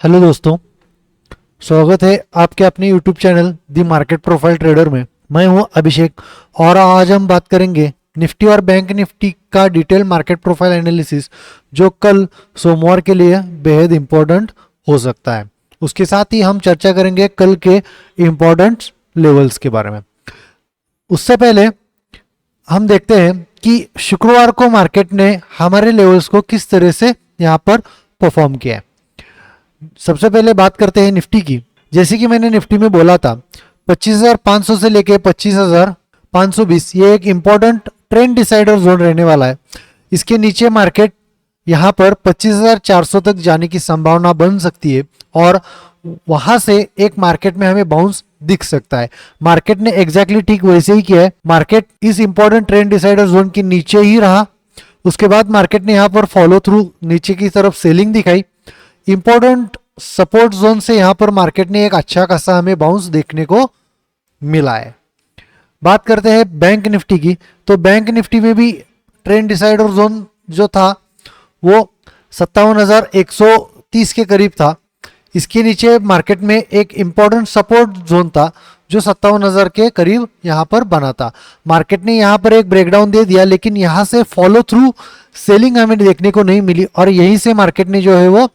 Hello दोस्तों, स्वागत है आपके अपने यूट्यूब चैनल दी मार्केट प्रोफाइल ट्रेडर में। मैं हूं अभिषेक और आज हम बात करेंगे निफ्टी और बैंक निफ्टी का डिटेल मार्केट प्रोफाइल एनालिसिस, जो कल सोमवार के लिए बेहद इंपॉर्टेंट हो सकता है। उसके साथ ही हम चर्चा करेंगे कल के इम्पोर्टेंट लेवल्स के बारे में। उससे पहले हम देखते हैं कि शुक्रवार को मार्केट ने हमारे लेवल्स को किस तरह से यहाँ पर परफॉर्म किया है। सबसे पहले बात करते हैं निफ्टी की। जैसे कि मैंने निफ्टी में बोला था, 25,500 से लेके 25,520 ये एक इंपॉर्टेंट ट्रेंड डिसाइडर जोन रहने वाला है। इसके नीचे मार्केट यहाँ पर 25,400 तक जाने की संभावना बन सकती है और वहां से एक मार्केट में हमें बाउंस दिख सकता है। मार्केट ने एग्जैक्टली ठीक वैसे ही किया है। मार्केट इस इंपॉर्टेंट ट्रेंड डिसाइडर जोन के नीचे ही रहा। उसके बाद मार्केट ने यहाँ पर फॉलो थ्रू नीचे की तरफ सेलिंग दिखाई। इंपॉर्टेंट सपोर्ट जोन से यहां पर मार्केट ने एक अच्छा खासा हमें बाउंस देखने को मिला है। बात करते हैं बैंक निफ्टी की, तो बैंक निफ्टी में भी ट्रेंड डिसाइडर जोन जो था वो 57,130 के करीब था। इसके नीचे मार्केट में एक इंपॉर्टेंट सपोर्ट जोन था जो 57,000 के करीब यहां पर बना था। मार्केट ने यहां पर एक ब्रेकडाउन दे दिया, लेकिन यहां से फॉलो थ्रू सेलिंग हमें देखने को नहीं मिली और यहीं से मार्केट ने जो है वो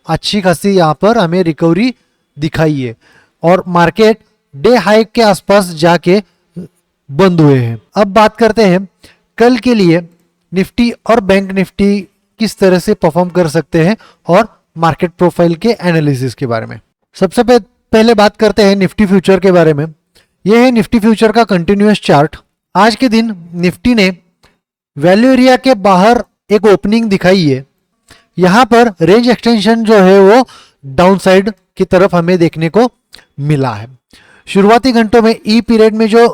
अच्छी खासी यहाँ पर हमें रिकवरी दिखाई है और मार्केट डे हाई के आसपास जाके बंद हुए हैं। अब बात करते हैं कल के लिए निफ्टी और बैंक निफ्टी किस तरह से परफॉर्म कर सकते हैं और मार्केट प्रोफाइल के एनालिसिस के बारे में। सबसे पहले बात करते हैं निफ्टी फ्यूचर के बारे में। यह है निफ्टी फ्यूचर का कंटिन्यूअस चार्ट। आज के दिन निफ्टी ने वैल्यू एरिया के बाहर एक ओपनिंग दिखाई है। यहां पर रेंज एक्सटेंशन जो है वो डाउन साइड की तरफ हमें देखने को मिला है। शुरुआती घंटों में ई पीरियड में जो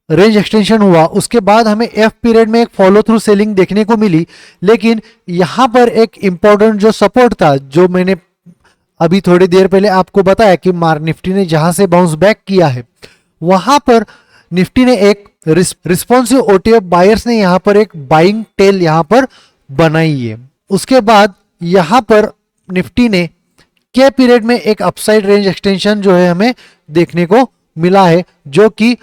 रेंज एक्सटेंशन हुआ, उसके बाद हमें एफ पीरियड में एक फॉलो थ्रू सेलिंग देखने को मिली, लेकिन यहां पर एक इंपॉर्टेंट जो सपोर्ट था, जो मैंने अभी थोड़ी देर पहले आपको बताया कि निफ्टी ने जहां से बाउंस बैक किया है, वहां पर निफ्टी ने एक रिस्पॉन्सिव ओटीएफ बायर्स ने यहां पर एक बाइंग टेल यहां पर बनाई है। उसके बाद यहां पर निफ्टी ने के पीरियड में एक अपसाइड रेंज एक्सटेंशन जो है हमें देखने को मिला है, जो कि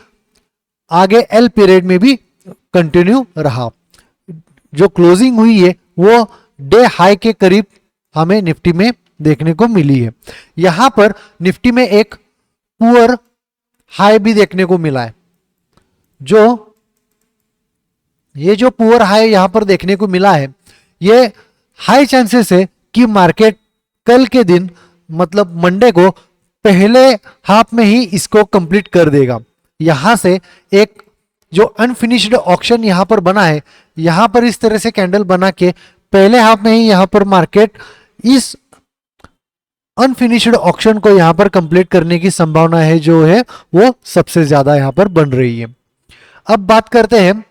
आगे एल पीरियड में भी कंटिन्यू रहा। जो क्लोजिंग हुई है वो डे हाई के करीब हमें निफ्टी में देखने को मिली है। यहां पर निफ्टी में एक पुअर हाई भी देखने को मिला है। ये जो पुअर हाई यहां पर देखने को मिला है, ये हाई चांसेस है कि मार्केट कल के दिन मतलब मंडे को पहले हाफ में ही इसको कंप्लीट कर देगा। यहां से एक जो अनफिनिश्ड ऑक्शन यहां पर बना है, यहां पर इस तरह से कैंडल बना के पहले हाफ में ही यहां पर मार्केट इस अनफिनिश्ड ऑक्शन को यहां पर कंप्लीट करने की संभावना है जो है वो सबसे ज्यादा यहां पर बन रही है। अब बात करते हैं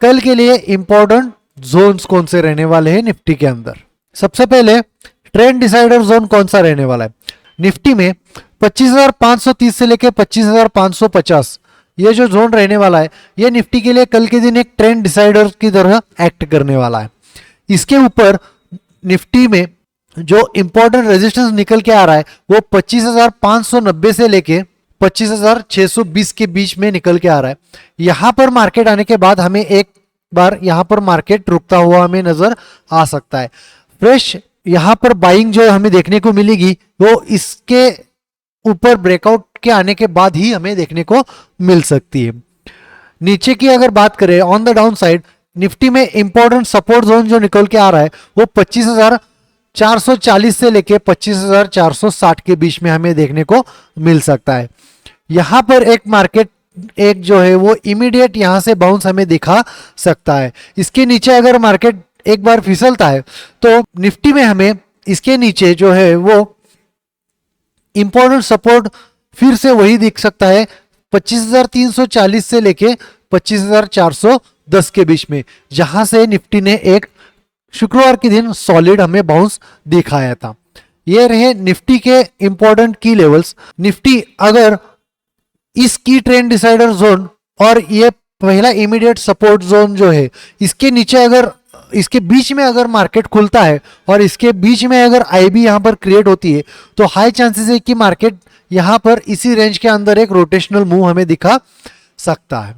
कल के लिए इंपॉर्टेंट जोन्स कौन से रहने वाले हैं निफ्टी के अंदर। सबसे पहले ट्रेंड डिसाइडर जोन कौन सा रहने वाला है। निफ्टी में 25,530 से लेकर 25,550 ये जो जोन रहने वाला है, ये निफ्टी के लिए कल के दिन एक ट्रेंड डिसाइडर की तरह एक्ट करने वाला है। इसके ऊपर निफ्टी में जो इंपॉर्टेंट रेजिस्टेंस निकल के आ रहा है वो 25,590 से लेके 25,620 के बीच में निकल के आ रहा है। यहां पर मार्केट आने के बाद हमें एक बार यहां पर मार्केट रुकता हुआ हमें नजर आ सकता है। फ्रेश यहां पर बाइंग जो हमें देखने को मिलेगी वो इसके ऊपर ब्रेकआउट के आने के बाद ही हमें देखने को मिल सकती है। नीचे की अगर बात करें on the down side, Nifty में इंपॉर्टेंट सपोर्ट जोन जो निकल के आ रहा है वो 25,440 से लेके 25,460 के बीच में हमें देखने को मिल सकता है। यहां पर एक मार्केट एक जो है वो इमीडिएट यहां से बाउंस हमें दिखा सकता है। इसके नीचे अगर मार्केट एक बार फिसलता है तो निफ्टी में हमें इसके नीचे जो है वो इंपॉर्टेंट सपोर्ट फिर से वही दिख सकता है 25,340 से लेके 25,410 के बीच में, जहां से निफ्टी ने एक शुक्रवार के दिन सॉलिड हमें बाउंस दिखाया था। ये रहे निफ्टी के इंपॉर्टेंट की लेवल्स। निफ्टी अगर इस की ट्रेंड डिसाइडर जोन और ये पहला इमीडिएट सपोर्ट जोन जो है इसके नीचे अगर इसके बीच में अगर मार्केट खुलता है और इसके बीच में अगर आईबी यहां पर क्रिएट होती है तो हाई चांसेस है कि मार्केट यहां पर इसी रेंज के अंदर एक रोटेशनल मूव हमें दिखा सकता है।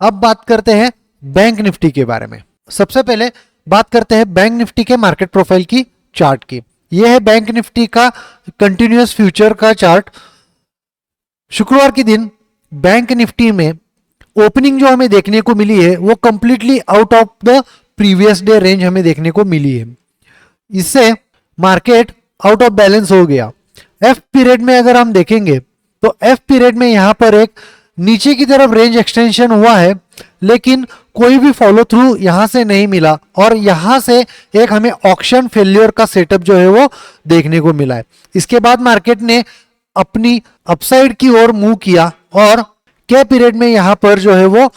अब बात करते हैं बैंक निफ्टी के बारे में। सबसे पहले बात करते हैं बैंक निफ्टी के मार्केट प्रोफाइल की चार्ट की। यह है बैंक निफ्टी का कंटिन्यूअस फ्यूचर का चार्ट। शुक्रवार के दिन बैंक निफ्टी में ओपनिंग जो हमें देखने को मिली है वो completely out of the previous day range हमें देखने को मिली है। इससे मार्केट आउट ऑफ बैलेंस हो गया। एफ पीरियड में अगर हम देखेंगे तो एफ पीरियड में यहां पर एक नीचे की तरफ रेंज एक्सटेंशन हुआ है, लेकिन कोई भी फॉलो थ्रू यहां से नहीं मिला और यहां से एक हमें ऑक्शन फेल्योर का सेटअप जो है वो देखने को मिला है। इसके बाद मार्केट ने अपनी अपसाइड की ओर मूव किया और के पीरियड में यहां पर जो है वो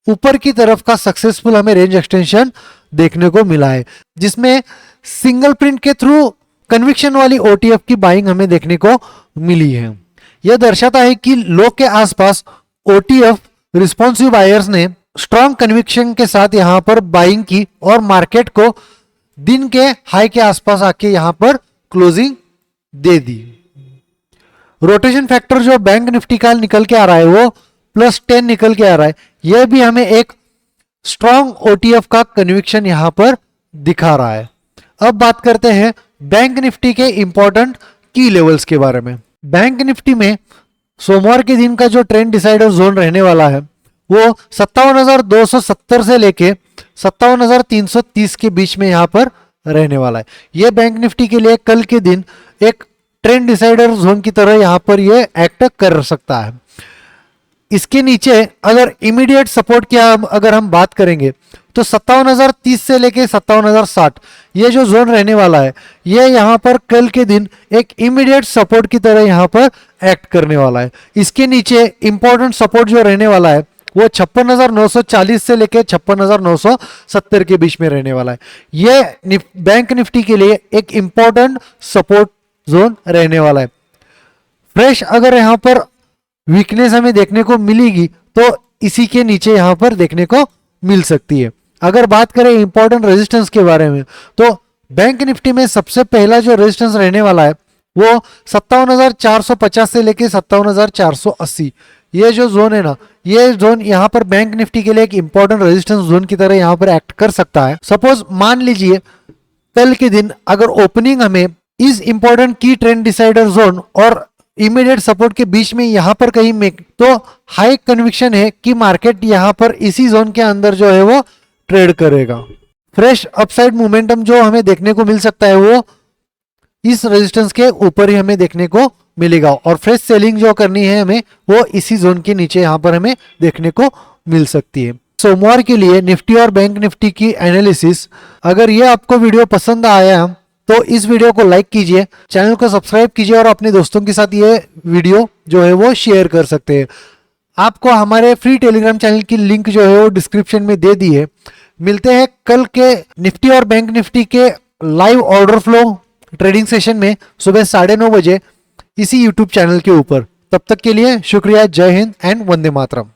ऊपर की तरफ का सक्सेसफुल हमें रेंज एक्सटेंशन देखने को मिला है, जिसमें सिंगल प्रिंट के थ्रू कन्विक्शन वाली ओटीएफ की बाइंग हमें देखने को मिली है। यह दर्शाता है कि लो के आसपास ओटीएफ रिस्पॉन्सिव बायर्स ने स्ट्रॉन्ग कन्विक्शन के साथ यहां पर बाइंग की और मार्केट को दिन के हाई के आसपास आके यहां पर क्लोजिंग दे दी। रोटेशन फैक्टर जो बैंक निफ्टी का निकल के आ रहा है वो +10 निकल के आ रहा है। यह भी हमें एक स्ट्रॉन्ग ओटीएफ का कन्विक्शन यहां पर दिखा रहा है। अब बात करते हैं बैंक निफ्टी के इंपॉर्टेंट की लेवल्स के बारे में। बैंक निफ्टी में सोमवार के दिन का जो ट्रेंड डिसाइडर जोन रहने वाला है वो 57,270 से लेके 57,330 के बीच में यहां पर रहने वाला है। यह बैंक निफ्टी के लिए कल के दिन एक ट्रेंड डिसाइडर जोन की तरह यहां पर यह एक्ट कर सकता है। इसके नीचे अगर इमीडिएट सपोर्ट की अगर हम बात करेंगे तो 57,030 से लेके 57,060 ये जो जोन रहने वाला है ये यहां पर कल के दिन एक इमीडिएट सपोर्ट की तरह यहां पर एक्ट करने वाला है। इसके नीचे इंपॉर्टेंट सपोर्ट जो रहने वाला है वो 56,940 से लेके 56,970 के बीच में रहने वाला है। ये बैंक निफ्टी के लिए एक इंपॉर्टेंट सपोर्ट जोन रहने वाला है। फ्रेश अगर यहां पर वीकनेस हमें देखने को मिलेगी तो इसी के नीचे यहां पर देखने को मिल सकती है। अगर बात करें इंपॉर्टेंट रेजिस्टेंस के बारे में तो बैंक निफ्टी में सबसे पहला जो रेजिस्टेंस रहने वाला है वो 57,450 से लेके 57,480 ये जो जोन है ना, ये जोन यहां पर बैंक निफ्टी के लिए एक इंपॉर्टेंट रेजिस्टेंस जोन की तरह यहां पर एक्ट कर सकता है। सपोज मान लीजिए कल के दिन अगर ओपनिंग हमें इस इंपॉर्टेंट की ट्रेंड डिसाइडर जोन और इमीडिएट सपोर्ट के बीच में यहां पर कहीं में तो हाई कन्विक्शन है कि मार्केट यहां पर इसी जोन के अंदर जो है वो ट्रेड करेगा। फ्रेश अपसाइड मोमेंटम जो हमें देखने को मिल सकता है वो इस रेजिस्टेंस के ऊपर ही हमें देखने को मिलेगा और फ्रेश सेलिंग जो करनी है हमें वो इसी जोन के नीचे यहां पर हमें देखने को मिल सकती है। सोमवार के लिए निफ्टी और बैंक निफ्टी की एनालिसिस। अगर ये आपको वीडियो पसंद आया तो इस वीडियो को लाइक कीजिए, चैनल को सब्सक्राइब कीजिए और अपने दोस्तों के साथ ये वीडियो जो है वो शेयर कर सकते हैं। आपको हमारे फ्री टेलीग्राम चैनल की लिंक जो है वो डिस्क्रिप्शन में दे दी है। मिलते हैं कल के निफ्टी और बैंक निफ्टी के live order flow trading session में सुबह 9:30 बजे इसी यूट्यूब चैनल के ऊपर। तब तक के लिए शुक्रिया। जय हिंद एंड वंदे मातरम।